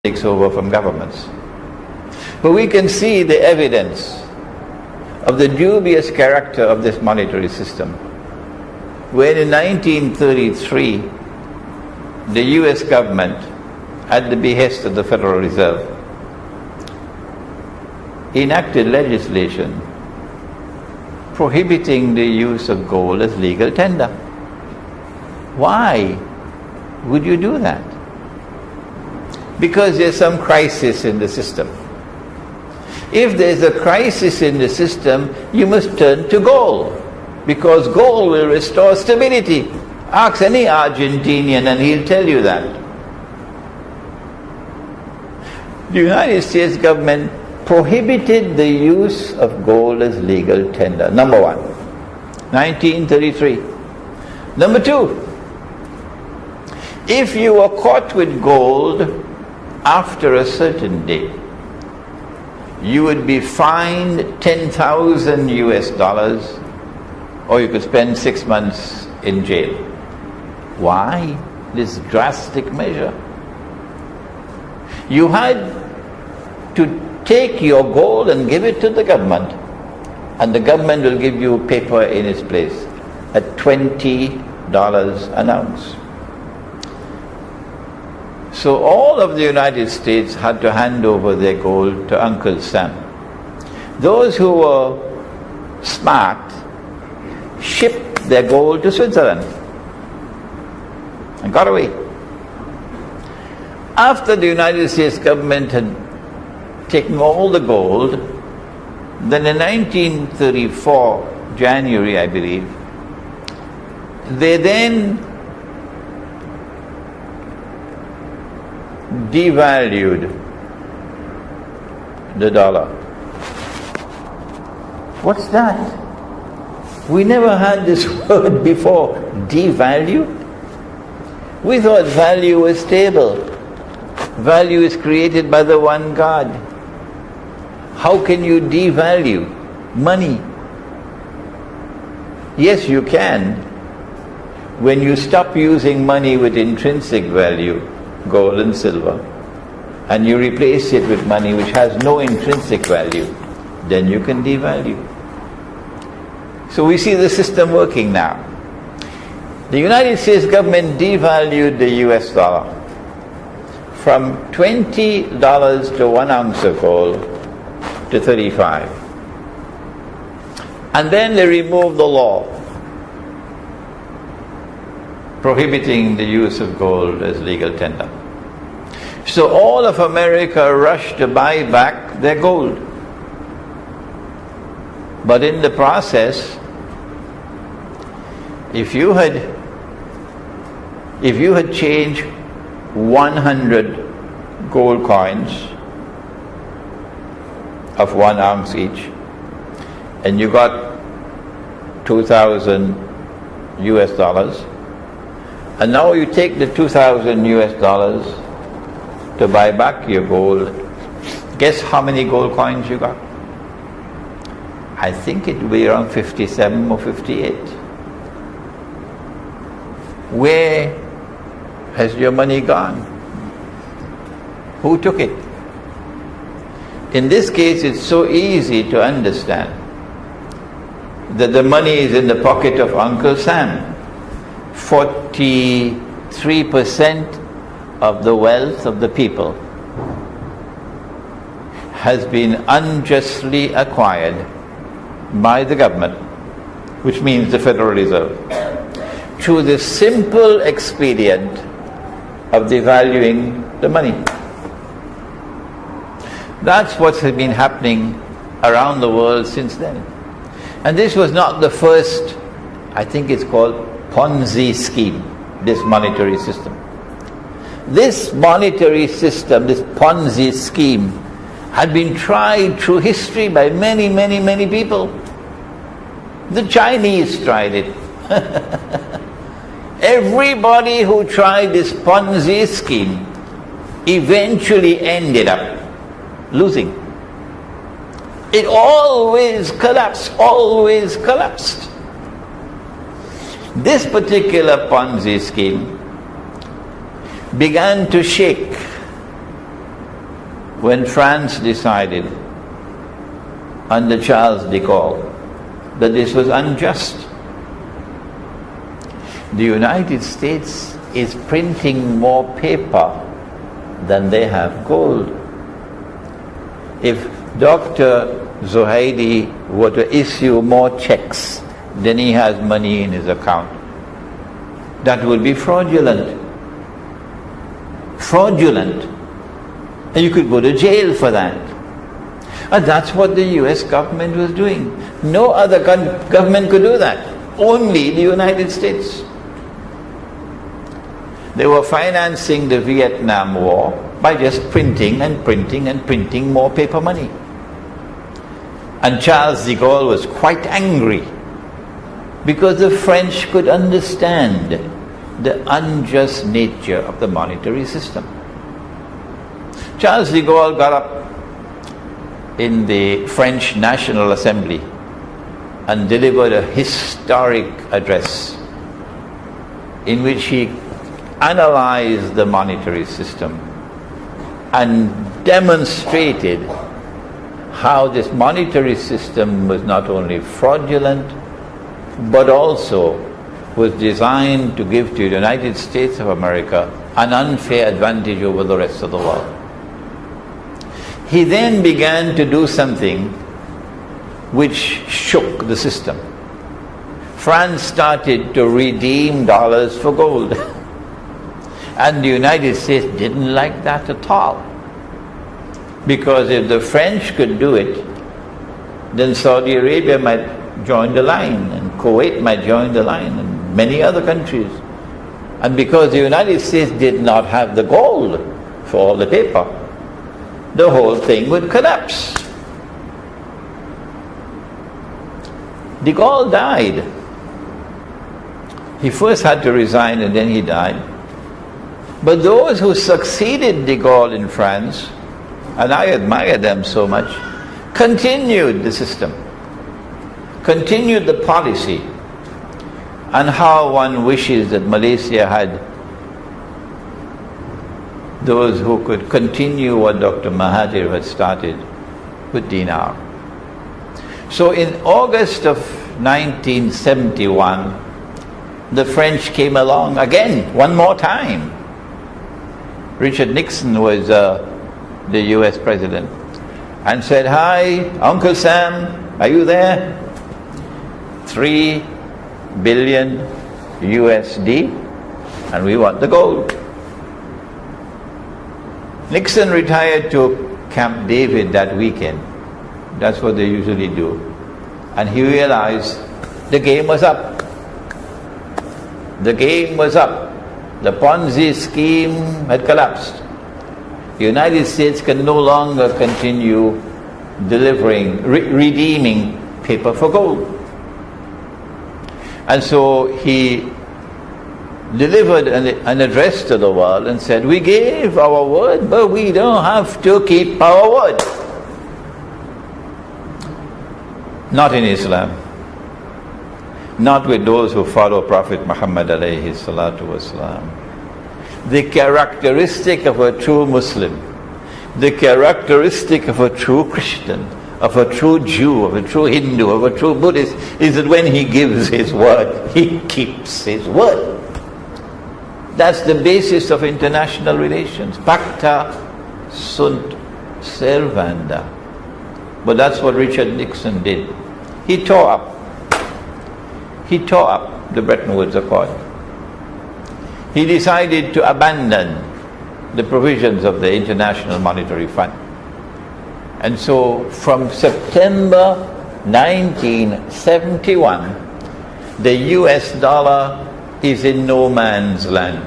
takes over from governments. But we can see the evidence of the dubious character of this monetary system when in 1933 the US government, at the behest of the Federal Reserve, enacted legislation prohibiting the use of gold as legal tender. Why would you do that? Because there's some crisis in the system. If there's a crisis in the system, you must turn to gold, because gold will restore stability. Ask any Argentinian and he'll tell you that. The United States government prohibited the use of gold as legal tender. Number one, 1933. Number two, if you were caught with gold after a certain date, you would be fined 10,000 US dollars, or you could spend 6 months in jail. Why this drastic measure? You had to take your gold and give it to the government, and the government will give you paper in its place at $20 an ounce. So all of the United States had to hand over their gold to Uncle Sam. Those who were smart shipped their gold to Switzerland and got away. After the United States government had taken all the gold, then in 1934, January I believe, they then devalued the dollar. What's that? We never had this word before, devalue. We thought value was stable. Value is created by the one God. How can you devalue money? Yes, you can, when you stop using money with intrinsic value, gold and silver, and you replace it with money which has no intrinsic value, then you can devalue. So we see the system working now. The United States government devalued the US dollar from $20 to 1 ounce of gold to 35. And then they removed the law prohibiting the use of gold as legal tender. So all of America rushed to buy back their gold. But in the process, if you had changed 100 gold coins of 1 ounce each, and you got 2,000 US dollars, and now you take the 2,000 US dollars to buy back your gold, guess how many gold coins you got? I think it will be around 57 or 58. Where has your money gone? Who took it? In this case, it's so easy to understand that the money is in the pocket of Uncle Sam. 43% of the wealth of the people has been unjustly acquired by the government, which means the Federal Reserve, through the simple expedient of devaluing the money. That's what has been happening around the world since then. And this was not the first, I think it's called Ponzi scheme, this monetary system. This monetary system, this Ponzi scheme, had been tried through history by many, many, many people. The Chinese tried it. Everybody who tried this Ponzi scheme eventually ended up losing. It always collapsed, always collapsed. This particular Ponzi scheme began to shake when France decided under Charles de Gaulle that this was unjust. The United States is printing more paper than they have gold. If Dr. Zuhaidi were to issue more checks than he has money in his account, that would be fraudulent. Fraudulent. And you could go to jail for that. And that's what the US government was doing. No other government could do that. Only the United States. They were financing the Vietnam War by just printing and printing and printing more paper money. And Charles de Gaulle was quite angry because the French could understand the unjust nature of the monetary system. Charles de Gaulle got up in the French National Assembly and delivered a historic address in which he analyzed the monetary system and demonstrated how this monetary system was not only fraudulent but also was designed to give to the United States of America an unfair advantage over the rest of the world. He then began to do something which shook the system. France started to redeem dollars for gold. And the United States didn't like that at all. Because if the French could do it, then Saudi Arabia might join the line, and Kuwait might join the line, and many other countries. And because the United States did not have the gold for all the paper, the whole thing would collapse. De Gaulle died. He first had to resign and then he died. But those who succeeded de Gaulle in France, and I admire them so much, continued the system, continued the policy. And how one wishes that Malaysia had those who could continue what Dr. Mahathir had started with dinar. So in August of 1971, the French came along again, one more time. Richard Nixon was the US president, and said, "Hi, Uncle Sam, are you there? 3 billion USD, and we want the gold." Nixon retired to Camp David that weekend. That's what they usually do. And he realized the game was up. The game was up. The Ponzi scheme had collapsed. The United States can no longer continue delivering, redeeming paper for gold. And so he delivered an address to the world and said, "We gave our word, but we don't have to keep our word." Not in Islam. Not with those who follow Prophet Muhammad alayhi salatu wasalam. The characteristic of a true Muslim, the characteristic of a true Christian, of a true Jew, of a true Hindu, of a true Buddhist, is that when he gives his word, he keeps his word. That's the basis of international relations. Pacta sunt servanda. But that's what Richard Nixon did. He tore up the Bretton Woods Accord. He decided to abandon the provisions of the International Monetary Fund. And so from September 1971, the US dollar is in no man's land.